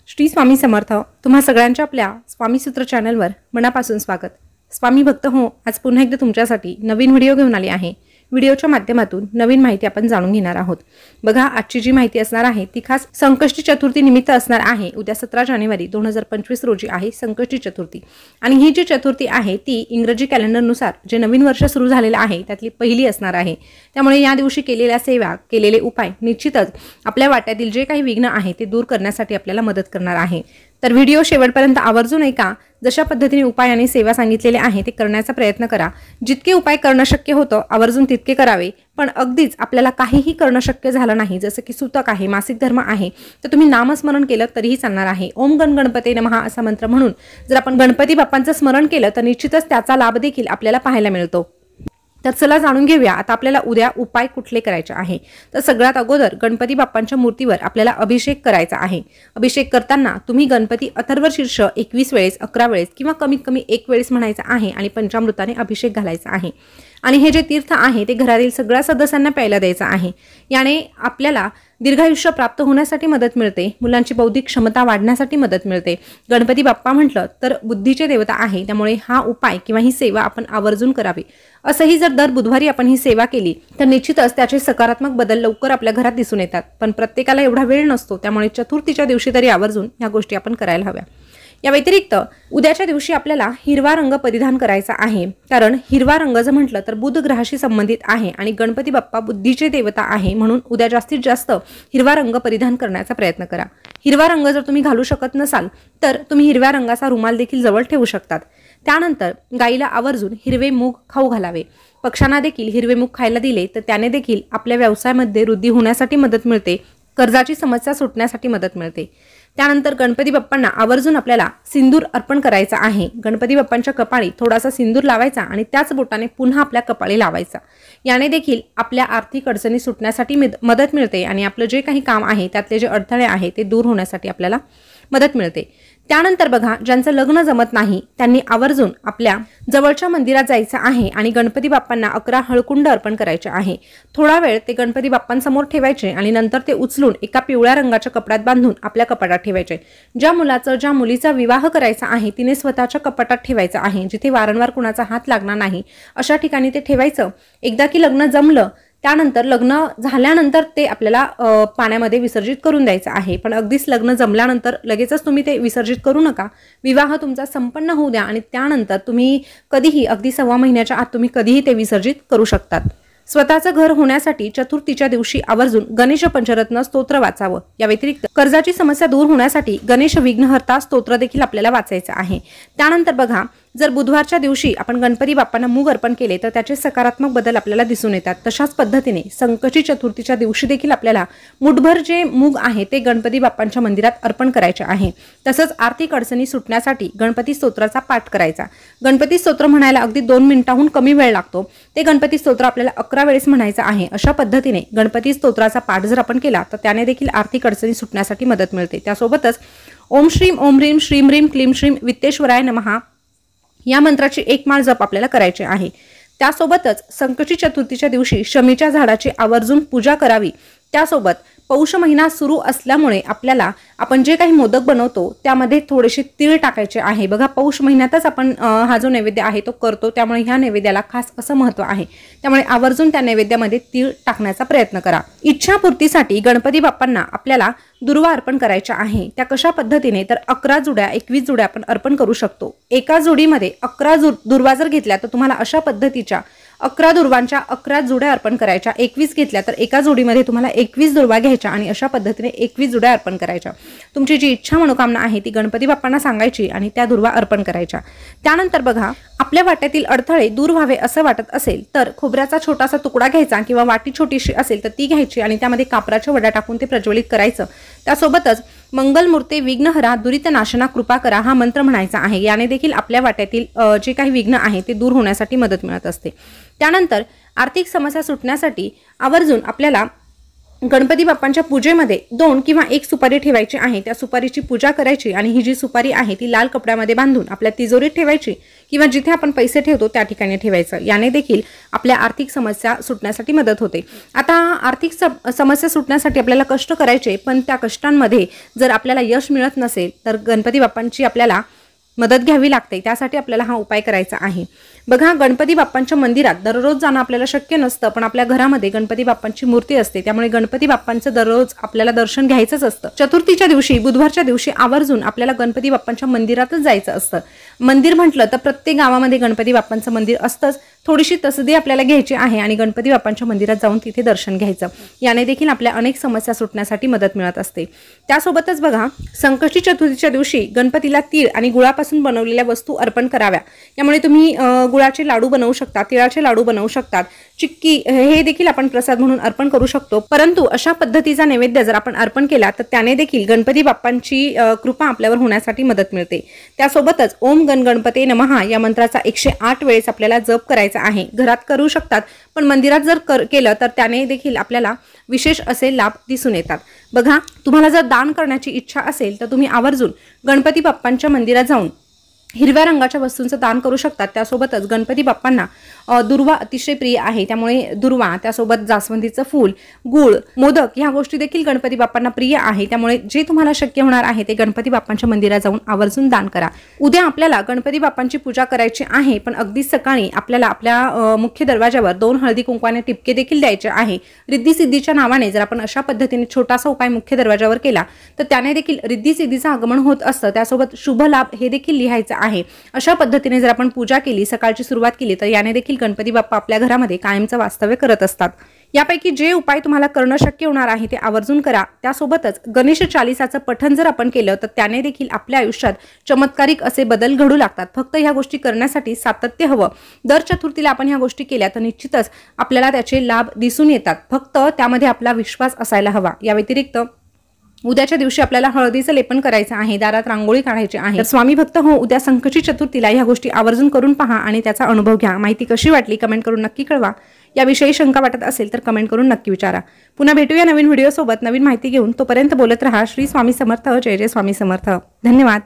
श्री स्वामी समर्थ। तुम्हा सगळ्यांच्या आपल्या स्वामी सूत्र चॅनलवर मनापासून स्वागत। स्वामी भक्त हो, आज पुन्हा एकदा तुमच्यासाठी नवीन व्हिडिओ घेऊन आली आहे। व्हिडिओच्या माध्यमातून नवीन माहिती आपण जाणून घेणार आहोत। बघा, आजची जी माहिती असणार आहे ती खास संकष्टी चतुर्थी निमित्त असणार आहे। उद्या 17 जानेवारी 2025 रोजी आहे संकष्टी चतुर्थी आणि ही जी चतुर्थी आहे ती इंग्रजी कॅलेंडरनुसार जे नवीन वर्ष सुरू झालेलं आहे त्यातली पहिली असणार आहे। त्यामुळे या दिवशी केलेल्या सेवा, केलेले उपाय निश्चितच आपल्या वाट्यातील जे काही विघ्न आहे ते दूर करण्यासाठी आपल्याला मदत करणार आहे। तर व्हिडिओ शेवटपर्यंत आवर्जून ऐका। जशा पद्धतीने उपाय आणि सेवा सांगितलेले आहे ते करण्याचा प्रयत्न करा। जितके उपाय करणं शक्य होतं आवर्जून तितके करावे, पण अगदीच आपल्याला काहीही करणं शक्य झालं नाही, जसं की सुतक आहे, मासिक धर्म आहे, तर तुम्ही नामस्मरण केलं तरीही चालणार आहे। ओम गण गणपते नमः असा मंत्र म्हणून जर आपण गणपती बाप्पांचं स्मरण केलं तर निश्चितच त्याचा लाभ देखील आपल्याला पाहायला मिळतो। तर चला जाणून घेऊया आता आपल्याला उद्या उपाय कुठले करायचे आहे। तर सगळ्यात अगोदर गणपती बाप्पांच्या मूर्तीवर आपल्याला अभिषेक करायचा आहे। अभिषेक करताना तुम्ही गणपती अथर्व शीर्ष 21 वेळेस, 11 वेळेस किंवा कमीत कमी 1 वेळेस म्हणायचा आहे आणि पंचामृताने अभिषेक घालायचा आहे। आणि हे जे तीर्थ आहे ते घरातील सगळ्या सदस्यांना प्यायला द्यायचं आहे। याने आपल्याला दीर्घायुष्य प्राप्त होण्यासाठी मदत मिळते, मुलांची बौद्धिक क्षमता वाढण्यासाठी मदत मिळते। गणपती बाप्पा म्हटलं तर बुद्धीचे देवता आहे, त्यामुळे हा उपाय किंवा ही सेवा आपण आवर्जून करावी। असंही जर दर बुधवारी आपण ही सेवा केली तर निश्चितच त्याचे सकारात्मक बदल लवकर आपल्या घरात दिसून येतात। पण प्रत्येकाला एवढा वेळ नसतो, त्यामुळे चतुर्थीच्या दिवशी तरी आवर्जून या गोष्टी आपण करायला हव्या। या व्यतिरिक्त उद्याच्या दिवशी आपल्याला हिरवा रंग परिधान करायचा आहे, कारण हिरवा रंग जर म्हटलं तर बुध ग्रहाशी संबंधित आहे आणि गणपती बाप्पा बुद्धीचे देवता आहे, म्हणून उद्या जास्तीत जास्त हिरवा रंग परिधान करण्याचा प्रयत्न करा। हिरवा रंग जर तुम्ही घालू शकत नसाल तर तुम्ही हिरव्या रंगाचा रुमाल देखील जवळ ठेवू शकतात। त्यानंतर गाईला आवर्जून हिरवे मूग खाऊ घालावे। पक्ष्यांना देखील हिरवे मूग खायला दिले तर त्याने देखील आपल्या व्यवसायामध्ये वृद्धी होण्यासाठी मदत मिळते, कर्जाची समस्या सुटण्यासाठी मदत मिळते। त्यानंतर गणपती बाप्पांना आवर्जून आपल्याला सिंदूर अर्पण करायचा आहे। गणपती बाप्पांच्या कपाळी थोडासा सिंदूर लावायचा आणि त्याच बोटाने पुन्हा आपल्या कपाळी लावायचा। याने देखील आपल्या आर्थिक अडचणी सुटण्यासाठी मदत मिळते आणि आपलं जे काही काम आहे त्यातले जे अडथळे आहे ते दूर होण्यासाठी आपल्याला मदत मिळते। त्यानंतर बघा, ज्यांचं लग्न जमत नाही त्यांनी आवर्जून आपल्या जवळच्या मंदिरात जायचं आहे आणि गणपती बाप्पांना 11 हळकुंड अर्पण करायचे आहे। थोडा वेळ ते गणपती बाप्पांसमोर ठेवायचे आणि नंतर ते उचलून एका पिवळ्या रंगाच्या कपड्यात बांधून आपल्या कपाटात ठेवायचे। ज्या मुलीचा विवाह करायचा आहे तिने स्वतःच्या कपाटात ठेवायचं आहे, जिथे वारंवार कुणाचा हात लागणार नाही अशा ठिकाणी ते ठेवायचं। एकदा की लग्न जमलं त्यानंतर लग्न झाल्यानंतर ते आपल्याला पाण्यामध्ये विसर्जित करून द्यायचं आहे, पण अगदीच लग्न जमल्यानंतर लगेचच तुम्ही ते विसर्जित करू नका। विवाह तुमचा संपन्न होऊ द्या आणि त्यानंतर तुम्ही कधीही, अगदी 1.25 महिन्याच्या आत तुम्ही कधीही ते विसर्जित करू शकतात। स्वतःचं घर होण्यासाठी चतुर्थीच्या दिवशी आवर्जून गणेश पंचरत्न स्तोत्र वाचावं। या व्यतिरिक्त कर्जाची समस्या दूर होण्यासाठी गणेश विघ्नहर्ता स्तोत्र देखील आपल्याला वाचायचं आहे। त्यानंतर बघा, जर बुधवारच्या दिवशी आपण गणपती बाप्पांना मूग अर्पण केले तर त्याचे सकारात्मक बदल आपल्याला दिसून येतात। तशाच पद्धतीने संकष्टी चतुर्थीच्या दिवशी देखील आपल्याला मुठभर जे मूग आहे ते गणपती बाप्पांच्या मंदिरात अर्पण करायचे आहे। तसंच आर्थिक अडचणी सुटण्यासाठी गणपती स्तोत्राचा पाठ करायचा। गणपती स्तोत्र म्हणायला अगदी 2 मिनिटांहून कमी वेळ लागतो। ते गणपती स्तोत्र आपल्याला 11 वेळेस म्हणायचं आहे। अशा पद्धतीने गणपती स्तोत्राचा पाठ जर आपण केला तर त्याने देखील आर्थिक अडचणी सुटण्यासाठी मदत मिळते। त्यासोबतच ओम श्रीम ओम ह्रीम श्रीम ह्रीम क्लीम श्रीम वित्तेश्वराय नमः या मंत्राची 1 माळ जप आपल्याला करायची आहे। त्यासोबतच संकष्टी चतुर्थीच्या दिवशी शमीच्या झाडाची आवर्जून पूजा करावी। त्यासोबत पौष महिना सुरू असल्यामुळे आपल्याला आपण जे काही मोदक बनवतो त्यामध्ये थोडेसे तीळ टाकायचे आहे। बघा, पौष महिन्यातच आपण हा जो नैवेद्य आहे तो करतो, त्यामुळे ह्या नैवेद्याला खास असं महत्त्व आहे। त्यामुळे आवर्जून त्या नैवेद्यामध्ये तीळ टाकण्याचा प्रयत्न करा। इच्छापूर्तीसाठी गणपती बाप्पांना आपल्याला दुर्वा अर्पण करायच्या आहे। त्या कशा पद्धतीने तर 11 जुड्या, 21 जुड्या आपण अर्पण करू शकतो। एका जोडीमध्ये 11 दुर्वा जर घेतल्या तर तुम्हाला अशा पद्धतीच्या 11 दुर्वांच्या 11 जुड्या अर्पण करायच्या। 21 घेतल्या तर एका जोडीमध्ये तुम्हाला 21 दुर्वा घ्यायच्या आणि अशा पद्धतीने 21 जुड्या अर्पण करायच्या। तुमची जी इच्छा मनोकामना आहे ती गणपती बाप्पांना सांगायची आणि त्या दुर्वा अर्पण करायच्या। त्यानंतर बघा, आपल्या वाट्यातील अडथळे दूर व्हावे असं वाटत असेल तर खोबऱ्याचा छोटासा तुकडा घ्यायचा किंवा वाटी छोटीशी असेल तर ती घ्यायची आणि त्यामध्ये कापराच्या वड्या टाकून ते प्रज्वलित करायचं। त्यासोबतच मंगलमूर्ते विघ्नहरा दुरित नाशना कृपा करा हा मंत्र म्हणायचा आहे। याने देखील आपल्या वाट्यातील जे काही विघ्न आहे ते दूर होण्यासाठी मदत मिळत असते। त्यानंतर आर्थिक समस्या सुटण्यासाठी आवर्जून आपल्याला गणपती बाप्पांच्या पूजेमध्ये 2 किंवा 1 सुपारी ठेवायची आहे। त्या सुपारीची पूजा करायची आणि ही जी सुपारी आहे ती लाल कपड्यामध्ये बांधून आपल्या तिजोरीत ठेवायची किंवा जिथे आपण पैसे ठेवतो त्या ठिकाणी ठेवायचं। याने देखील आपल्या आर्थिक समस्या सुटण्यासाठी मदत होते। आता आर्थिक समस्या सुटण्यासाठी आपल्याला कष्ट करायचे, पण त्या कष्टांमध्ये जर आपल्याला यश मिळत नसेल तर गणपती बाप्पांची आपल्याला मदत घ्यावी लागते। त्यासाठी आपल्याला हा उपाय करायचा आहे। बघा, गणपती बाप्पांच्या मंदिरात दररोज जाणं आपल्याला शक्य नसतं, पण आपल्या घरामध्ये गणपती बाप्पांची मूर्ती असते, त्यामुळे गणपती बाप्पांचं दररोज आपल्याला दर्शन घ्यायचंच असतं। चतुर्थीच्या दिवशी, बुधवारच्या दिवशी आवर्जून आपल्याला गणपती बाप्पांच्या मंदिरातच जायचं असतं। मंदिर म्हटलं तर प्रत्येक गावामध्ये गणपती बाप्पांचं मंदिर असतंच। थोडीशी तसदी आपल्याला घ्यायची आहे आणि गणपती बाप्पांच्या मंदिरात जाऊन तिथे दर्शन घ्यायचं। याने देखील आपल्या अनेक समस्या सुटण्यासाठी मदत मिळत असते। त्यासोबतच बघा, संकष्टी चतुर्थीच्या दिवशी गणपतीला तीळ आणि गुळापासून बनवलेल्या वस्तू अर्पण कराव्या। यामुळे तुम्ही गुळाचे लाडू बनवू शकता, तिळाचे लाडू बनवू शकतात, चिक्की हे देखील आपण प्रसाद म्हणून अर्पण करू शकतो। परंतु अशा पद्धतीचा नैवेद्य जर आपण अर्पण केला तर त्याने देखील गणपती बाप्पांची कृपा आपल्यावर होण्यासाठी मदत मिळते। त्यासोबतच ओम गण गणपते नमः या मंत्राचा 108 वेळेस आपल्याला जप करायचा आहे। घरात करू शकतात, पण मंदिरात जर केलं तर त्याने देखील आपल्याला विशेष असे लाभ दिसून येतात। बघा, तुम्हाला जर दान करण्याची इच्छा असेल तर तुम्ही आवर्जून गणपती बाप्पांच्या मंदिरात जाऊन हिरव्या रंगाच्या वस्तूंचं दान करू शकतात। त्यासोबतच गणपती बाप्पांना दुर्वा अतिशय प्रिय आहे, त्यामुळे दुर्वा, त्यासोबत जास्वंदीचं फूल, गूळ, मोदक ह्या गोष्टी देखील गणपती बाप्पांना प्रिय आहे। त्यामुळे जे तुम्हाला शक्य होणार आहे ते गणपती बाप्पांच्या मंदिरात जाऊन आवर्जून दान करा। उद्या आपल्याला गणपती बाप्पांची पूजा करायची आहे, पण अगदी सकाळी आपल्याला आपल्या मुख्य दरवाजावर 2 हळदी कुंकवाने टिपके देखील द्यायचे आहे। रिद्धी सिद्धीच्या नावाने जर आपण अशा पद्धतीने छोटासा उपाय मुख्य दरवाजावर केला तर त्याने देखील रिद्धी सिद्धीचं आगमन होत असतं। त्यासोबत शुभ लाभ हे देखील लिहायचं आहे। अशा पद्धतीने जर आपण पूजा केली, सकाळची सुरुवात केली तर याने देखील गणपती बाप्पा आपल्या घरामध्ये कायमचं वास्तव्य करत असतात। यापैकी जे उपाय तुम्हाला करणं शक्य होणार आहे ते आवर्जून करा। त्यासोबतच गणेश चालीसाचं पठण जर आपण केलं तर त्याने देखील आपल्या आयुष्यात चमत्कारिक असे बदल घडू लागतात। फक्त ह्या गोष्टी करण्यासाठी सातत्य हवं। दर चतुर्थीला आपण ह्या गोष्टी केल्या तर निश्चितच आपल्याला त्याचे लाभ दिसून येतात। फक्त त्यामध्ये आपला विश्वास असायला हवा। या व्यतिरिक्त उद्याच्या दिवशी आपल्याला हळदीचं लेपन करायचं आहे, दारात रांगोळी काढायची आहे। स्वामी भक्त हो, उद्या संकष्टी चतुर्थीला ह्या गोष्टी आवर्जून करून पहा आणि त्याचा अनुभव घ्या। माहिती कशी वाटली कमेंट करून नक्की कळवा। याविषयी शंका वाटत असेल तर कमेंट करून नक्की विचारा। पुन्हा भेटूया नवीन व्हिडिओ सोबत नवीन माहिती घेऊन। तोपर्यंत बोलत रहा श्री स्वामी समर्थ, जय जय स्वामी समर्थ। धन्यवाद।